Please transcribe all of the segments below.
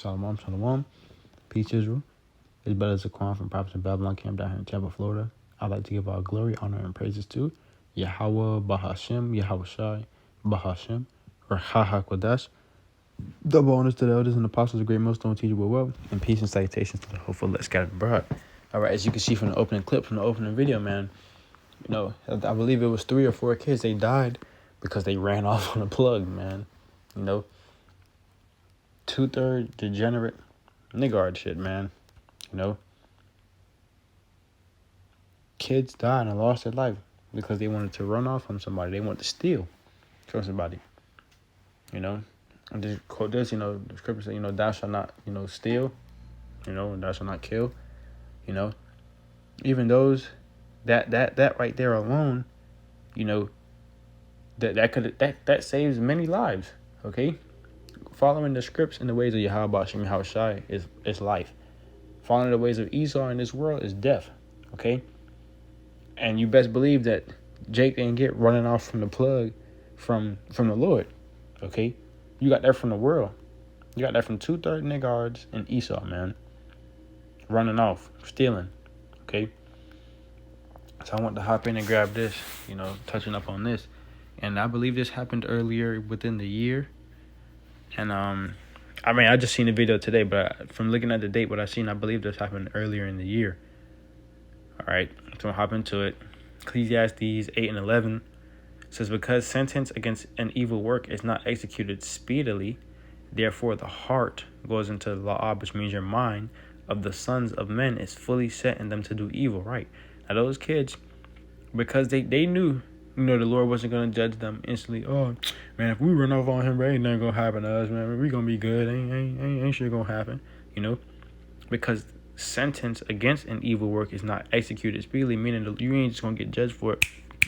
Shalom, shalom. Peace, Israel. It's Brother Zaquan from Prophets in Babylon Camp down here in Tampa, Florida. I'd like to give all glory, honor, and praises to Yahweh, Bahashem, Yahweh Shai, Bahashem, or HaHaKodesh. Double honors to the elders and apostles, of great millstone teacher with wealth, and peace and salutations to the hopeful that scattered abroad. All right, as you can see from the opening clip, from the opening video, man, I believe it was 3 or 4 kids. They died because they ran off on a plug, man. 2/3 degenerate niggard shit, man. Kids died and lost their life because they wanted to run off from somebody. They wanted to steal from somebody. And just quote this, the scripture says, thou shalt not, steal, and thou shalt not kill, even those that right there alone, that saves many lives. Okay. Following the scripts and the ways of Yahweh Shem Yahweh Shai is life. Following the ways of Esau in this world is death. Okay. And you best believe that Jake didn't get running off from the plug from the Lord. Okay. You got that from the world. You got that from 2/3 niggards and Esau, man. Running off, stealing. Okay. So I want to hop in and grab this, touching up on this. And I believe this happened earlier within the year. And I just seen the video today, but from looking at the date, what I seen, I believe this happened earlier in the year. All right, so I'll hop into it. Ecclesiastes 8 and 11 says, because sentence against an evil work is not executed speedily, therefore the heart goes into la'ab, which means your mind, of the sons of men is fully set in them to do evil. Right. Now those kids, because they knew, the Lord wasn't going to judge them instantly. Oh, man, if we run off on him, ain't nothing going to happen to us, man. We going to be good. Ain't shit going to happen, because sentence against an evil work is not executed speedily, meaning that you ain't just going to get judged for it,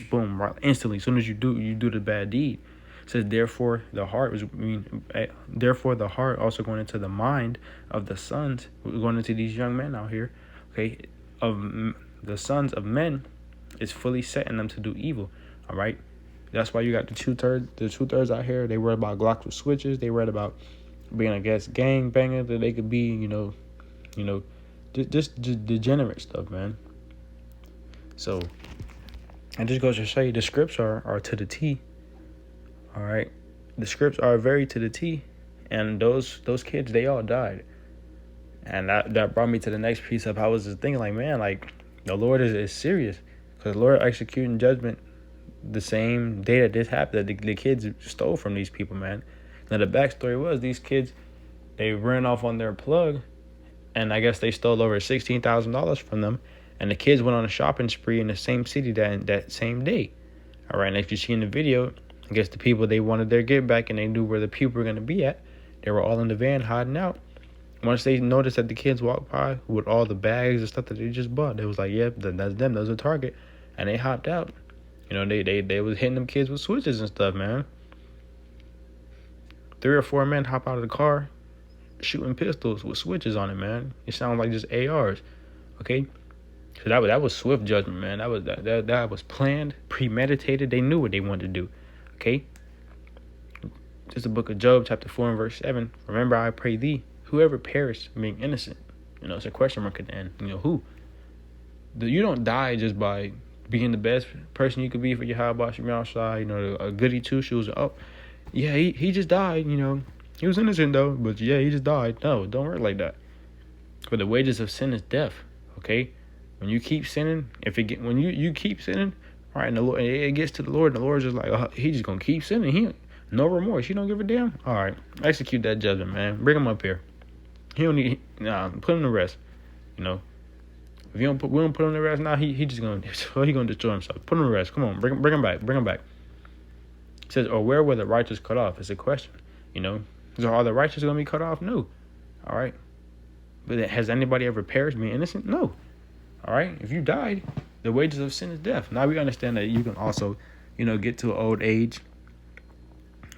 boom, right, instantly. As soon as you do the bad deed. It says, therefore the heart also going into the mind of the sons, going into these young men out here, okay, of the sons of men is fully set in them to do evil. All right, that's why you got the 2/3 out here. They worry about Glocks with switches. They worried about being against gang banger that they could be, just degenerate stuff, man. So, and just goes to show you the scripts are to the T. All right, the scripts are very to the T, and those kids, they all died, and that brought me to the next piece of I was just thinking, like, man, like the Lord is serious, because the Lord executing judgment the same day that this happened, that the kids stole from these people, man. Now the backstory was these kids, they ran off on their plug, and I guess they stole over $16,000 from them, and the kids went on a shopping spree in the same city that same day. All right, and if you see in the video, I guess the people, they wanted their get back, and they knew where the people were going to be at. They were all in the van hiding out. Once they noticed that the kids walked by with all the bags and stuff that they just bought, they was like, yep, that's them, that's a target, and they hopped out. They was hitting them kids with switches and stuff, man. 3 or 4 men hop out of the car, shooting pistols with switches on it, man. It sounded like just ARs, okay? So that was swift judgment, man. That was planned, premeditated. They knew what they wanted to do, okay? Just the book of Job, chapter 4 and verse 7. Remember, I pray thee, whoever perished being innocent. It's a question mark at the end. Who? You don't die just by being the best person you could be for your Yahweh Shem Yahweh Shai, a goody two shoes. Oh, yeah, he just died. He was innocent though, but yeah, he just died. No, don't work like that. For the wages of sin is death. Okay, when you keep sinning, when you keep sinning, all right, and the Lord, it gets to the Lord, and the Lord's just like, he just gonna keep sinning. He no remorse. He don't give a damn. All right, execute that judgment, man. Bring him up here. He don't need. Put him to rest. If we don't put him to rest now, he just gonna destroy himself. Put him to rest. Come on, bring him back. It says, or where were the righteous cut off? It's a question. So are the righteous gonna be cut off? No. All right. But has anybody ever perished being innocent? No. All right. If you died, the wages of sin is death. Now we understand that you can also, get to an old age.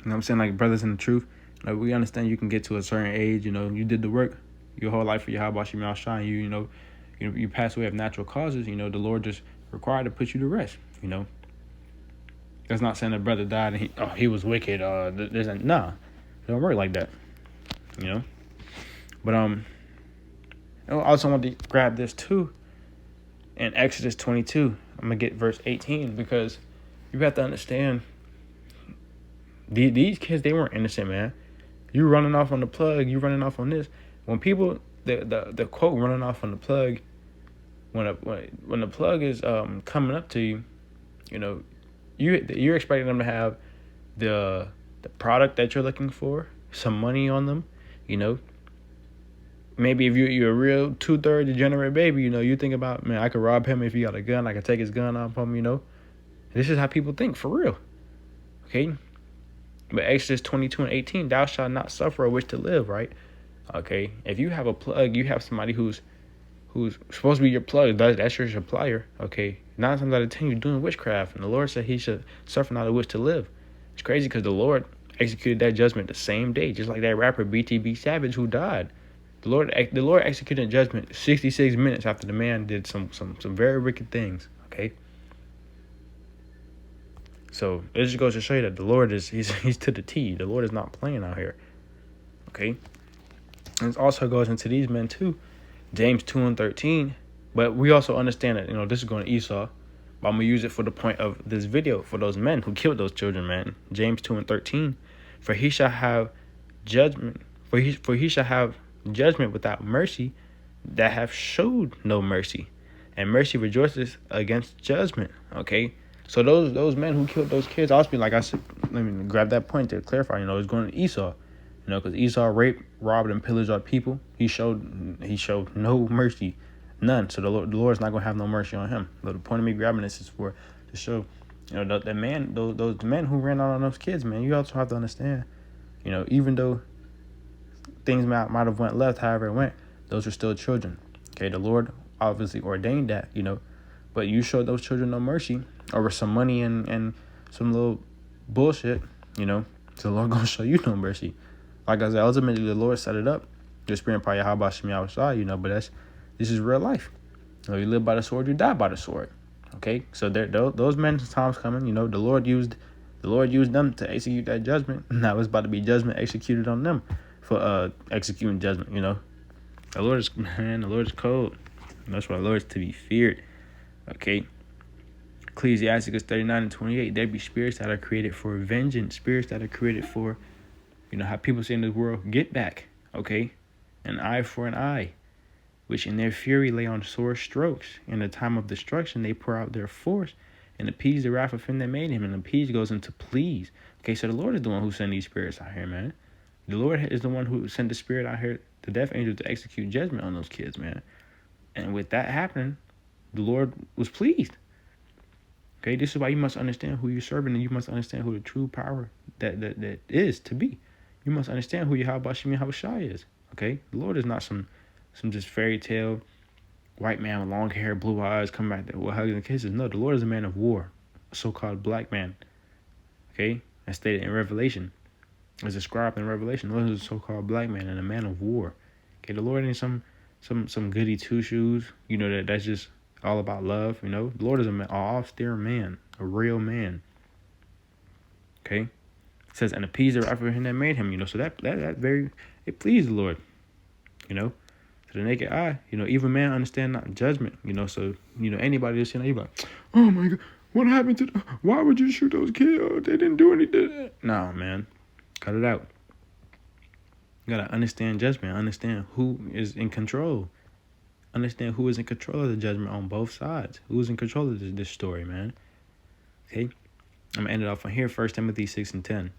What I'm saying, like brothers in the truth. We understand you can get to a certain age. You did the work your whole life for Yahweh Shem Yahweh Shai. You pass away of natural causes, the Lord just required to put you to rest, That's not saying that brother died and he was wicked. Nah, it don't work like that, But I also want to grab this too in Exodus 22. I'm gonna get verse 18 because you have to understand these kids, they weren't innocent, man. You running off on the plug, you running off on this. When people the quote running off on the plug, when the plug is coming up to you, you know, you're expecting them to have the product that you're looking for, some money on them, you know. Maybe if you're a real 2/3 degenerate baby, you know, you think about, man, I could rob him if he got a gun, I could take his gun off him, you know. This is how people think for real. Okay? But Exodus 22:18, thou shalt not suffer a witch to live, right? Okay. If you have a plug, you have somebody who's supposed to be your plug, that's your supplier. Okay. 9 times out of 10 you're doing witchcraft, and the Lord said he should suffer not a witch to live. It's crazy because the Lord executed that judgment the same day, just like that rapper BTB Savage who died. The Lord executed judgment 66 minutes after the man did some very wicked things. Okay. So it just goes to show you that the Lord he's to the T. The Lord is not playing out here. Okay. And it also goes into these men too. James 2:13. But we also understand that, you know, this is going to Esau. But I'm gonna use it for the point of this video for those men who killed those children, man. James 2:13. For he shall have judgment, for he shall have judgment without mercy that have showed no mercy. And mercy rejoices against judgment. Okay. So those men who killed those kids, also be like I said, let me grab that point to clarify, you know, it's going to Esau. You know, because Esau raped, robbed, and pillaged our people. He showed no mercy, none. So the Lord's not going to have no mercy on him. But the point of me grabbing this is to show, you know, the man, those men who ran out on those kids, man. You also have to understand, you know, even though things might have went left, however it went, those are still children. Okay, the Lord obviously ordained that, you know, but you showed those children no mercy over some money and some little bullshit, you know. So the Lord gonna show you no mercy. Like I said, ultimately the Lord set it up. Your spirit probably how about Shemi outside, you know, but this is real life. You know, you live by the sword, you die by the sword. Okay, so those men's times coming. You know, the Lord used them to execute that judgment. Now it's about to be judgment executed on them for executing judgment. You know, the Lord is cold. And that's why the Lord is to be feared. Okay. Ecclesiasticus 39:28. There be spirits that are created for vengeance, spirits that are created for, you know, how people say in this world, get back, okay? An eye for an eye, which in their fury lay on sore strokes. In the time of destruction, they pour out their force and appease the wrath of him that made him. And appease goes into please. Okay, so the Lord is the one who sent these spirits out here, man. The Lord is the one who sent the spirit out here, the death angel, to execute judgment on those kids, man. And with that happening, the Lord was pleased. Okay, this is why you must understand who you're serving, and you must understand who the true power that is to be. You must understand who Yahweh Shemi Havashai is. Okay, the Lord is not some just fairy tale white man with long hair, blue eyes, come back there with hugs and kisses. No, the Lord is a man of war, a so-called black man. Okay, as stated in Revelation, as described in Revelation, the Lord is a so-called black man and a man of war. Okay, the Lord ain't some goody two shoes. You know that's just all about love. You know, the Lord is an austere man, a real man. Okay, it says, and appease the wrath of him that made him. You know, so that very, it pleased the Lord. You know, to the naked eye, you know, even man understand not judgment. You know, so you know anybody that's saying, you like, oh my God, what happened to? Why would you shoot those kids? Oh, they didn't do anything. Nah, man, cut it out. You gotta understand judgment. Understand who is in control. Understand who is in control of the judgment on both sides. Who's in control of this story, man. Okay, I'm gonna end it off on here. 1 Timothy 6:10.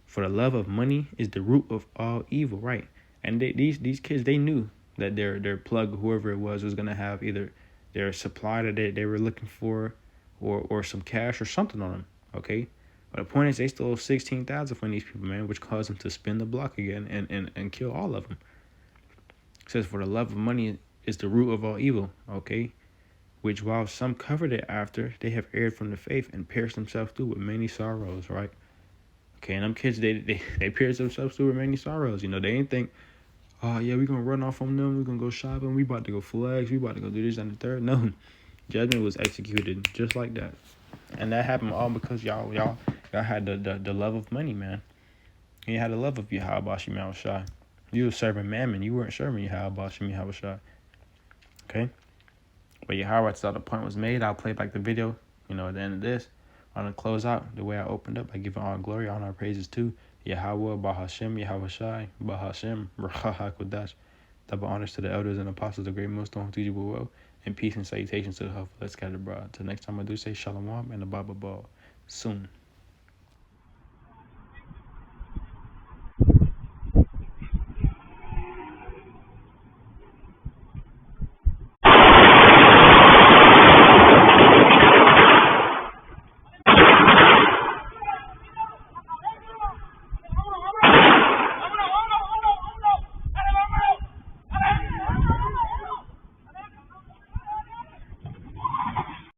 For the love of money is the root of all evil, right? And these kids, they knew that their plug, whoever it was gonna have either their supply that they were looking for, or some cash or something on them. Okay, but the point is, they stole 16,000 from these people, man, which caused them to spin the block again and kill all of them. It says, for the love of money is the root of all evil, okay? Which while some covered it after, they have erred from the faith and pierced themselves through with many sorrows, right? Okay, and them kids, they pierced themselves through with many sorrows. You know, they ain't think, oh, yeah, we're going to run off on them. We're going to go shopping. We about to go flags. We about to go do this and the third. No, judgment was executed just like that. And that happened all because y'all had the love of money, man. You had the love of Yahweh Shai. You were serving Mammon. You weren't serving Yahweh Hashem Yahushua. Okay? But Yahweh thought the point was made. I'll play back the video, at the end of this. I'm going to close out the way I opened up by giving all glory, all our praises to Yahweh, Bahashem, Yahweh Shai, Bahashem, Raha HaKodash. Double honors to the elders and apostles of Great Millstone, teachable well, and peace and salutations to the hopeful. Let's get it, bro. Till next time I do say Shalom and the Baba Ball. Soon.